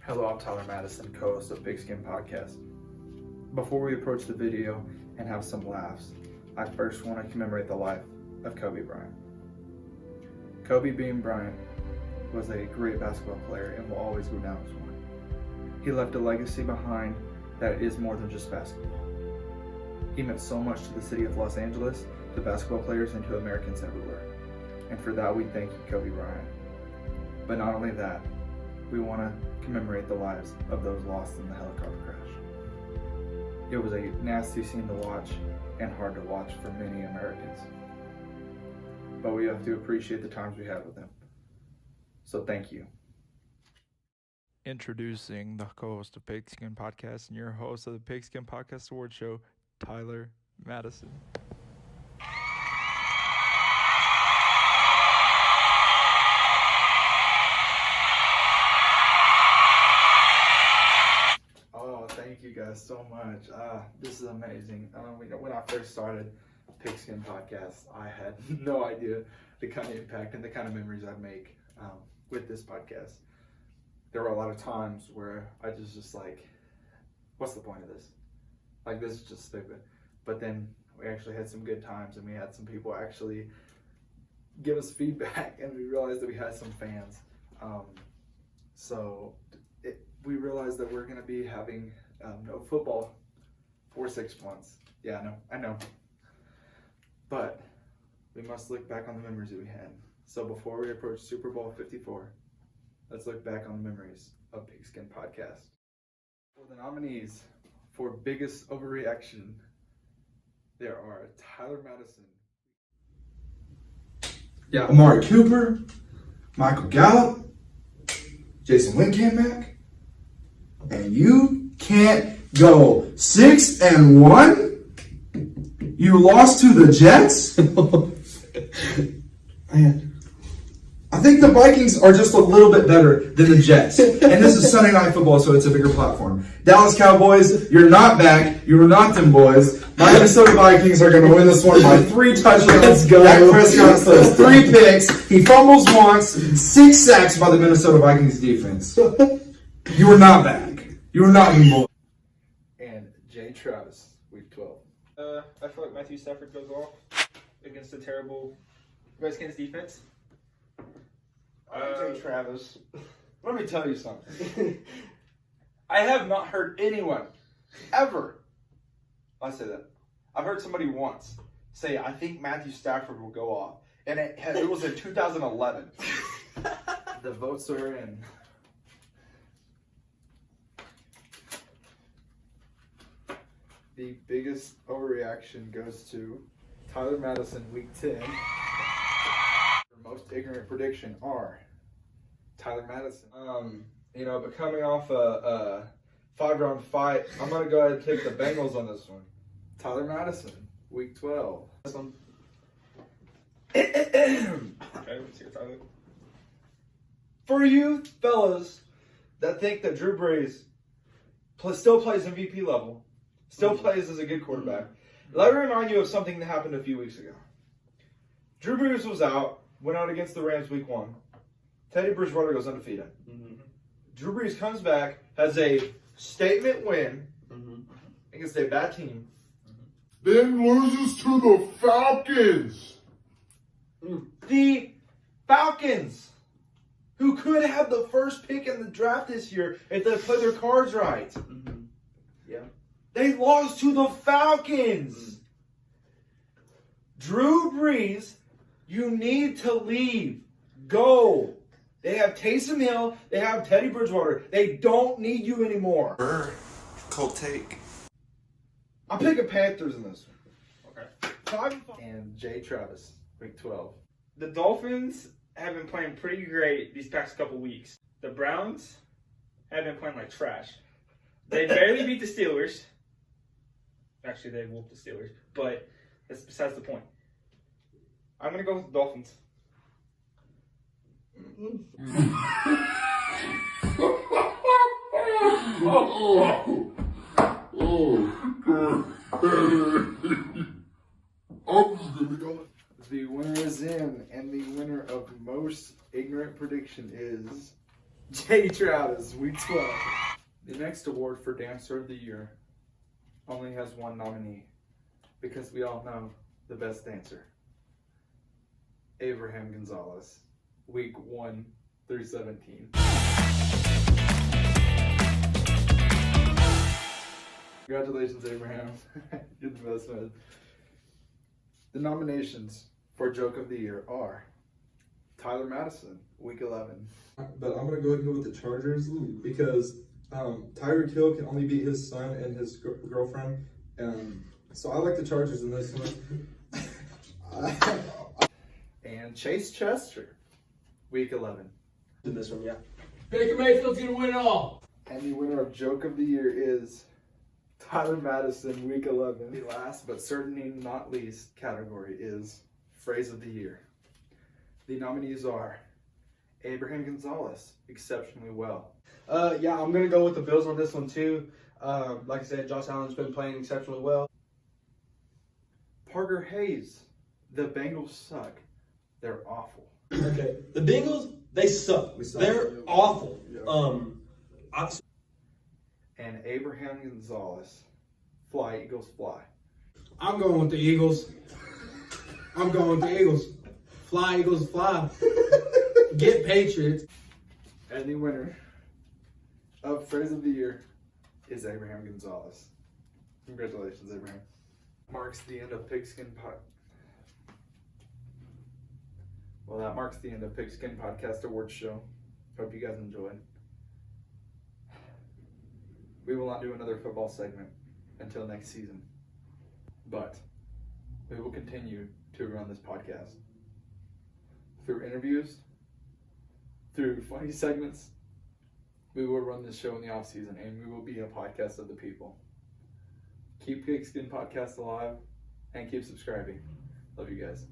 Hello, I'm Tyler Madison, co-host of Pigskin Podcast. Before we approach the video and have some laughs, I first want to commemorate the life of Kobe Bryant. Kobe Bean Bryant was a great basketball player and will always go down as one. He left a legacy behind that is more than just basketball. He meant so much to the city of Los Angeles, to basketball players, and to Americans everywhere. And for that, we thank you, Kobe Bryant. But not only that, we want to commemorate the lives of those lost in the helicopter crash. It was a nasty scene to watch and hard to watch for many Americans. But we have to appreciate the times we had with him. So thank you. Introducing the co-host of Pigskin Podcast and your host of the Pigskin Podcast Award Show, Tyler Madison. Oh, thank you guys so much. This is amazing. When I first started Pigskin Podcast, I had no idea the kind of impact and the kind of memories I'd make with this podcast. There were a lot of times where I just like, what's the point of this? Like, this is just stupid. But then we actually had some good times, and we had some people actually give us feedback, and we realized that we had some fans. We realized that we're going to be having no football for 6 months. Yeah, I know. But we must look back on the memories that we had. So before we approach Super Bowl 54, let's look back on the memories of Pigskin Podcast. For the nominees for biggest overreaction, there are Tyler Madison. Yeah, Amari Cooper, Michael Gallup, Jason Wynn came back, and you can't go 6-1. You lost to the Jets. Man. I think the Vikings are just a little bit better than the Jets. And this is Sunday Night Football, so it's a bigger platform. Dallas Cowboys, you're not back. You were not them boys. My Minnesota Vikings are going to win this one by 3 touchdowns. Let's go. Dak Prescott throws 3 picks. He fumbles once. 6 sacks by the Minnesota Vikings defense. You were not back. You were not them boys. And Jay Travis, week 12. I feel like Matthew Stafford goes off against a terrible Redskins defense. Jay Travis, let me tell you something. I have not heard anyone ever, I say that, I've heard somebody once say, I think Matthew Stafford will go off. And it was in 2011. The votes are in. The biggest overreaction goes to Tyler Madison, week 10. Most ignorant prediction are Tyler Madison. But coming off a 5-round fight, I'm going to go ahead and take the Bengals on this one. Tyler Madison, week 12. Okay, let's hear Tyler. For you fellas that think that Drew Brees still plays MVP level, still plays as a good quarterback, let me remind you of something that happened a few weeks ago. Drew Brees was out, went out against the Rams week 1. Teddy Bridgewater goes undefeated. Mm-hmm. Drew Brees comes back, has a statement win against a bad team. Then loses to the Falcons. The Falcons, who could have the first pick in the draft this year if they play their cards right. Mm-hmm. Yeah. They lost to the Falcons. Drew Brees, you need to leave. Go. They have Taysom Hill. They have Teddy Bridgewater. They don't need you anymore. Cold take. I'm picking Panthers in this one. Okay. And Jay Travis, week 12. The Dolphins have been playing pretty great these past couple weeks. The Browns have been playing like trash. They barely beat the Steelers. Actually, they whooped the Steelers, but that's besides the point. I'm going to go with the Dolphins. The winner is in, and the winner of most ignorant prediction is Jay Travis, week 12. The next award for Dancer of the Year only has one nominee because we all know the best dancer. Abraham Gonzalez, week 1 through 17. Congratulations, Abraham. You're the best man. The nominations for Joke of the Year are Tyler Madison, week 11. But I'm gonna go ahead and go with the Chargers because Tyreek Hill can only beat his son and his girlfriend, so I like the Chargers in this one. And Chase Chester, week 11. In this one, yeah. Baker Mayfield's gonna win it all. And the winner of Joke of the Year is Tyler Madison, week 11. The last but certainly not least category is Phrase of the Year. The nominees are Abraham Gonzalez, exceptionally well. Yeah, I'm gonna go with the Bills on this one too. Like I said, Josh Allen's been playing exceptionally well. Parker Hayes, the Bengals suck. They're awful. Okay, the Bengals, they suck. They're awful. And Abraham Gonzalez, Fly Eagles Fly. I'm going with the Eagles. I'm going with the Eagles. Fly, Eagles, fly. Get Patriots. And the winner of Phrase of the Year is Abraham Gonzalez. Congratulations, Abraham. Marks the end of Pigskin Well, that marks the end of Pigskin Podcast Awards Show. Hope you guys enjoyed. We will not do another football segment until next season, but we will continue to run this podcast through interviews, through funny segments. We will run this show in the off season, and we will be a podcast of the people. Keep Pigskin Podcast alive and keep subscribing. Love you guys.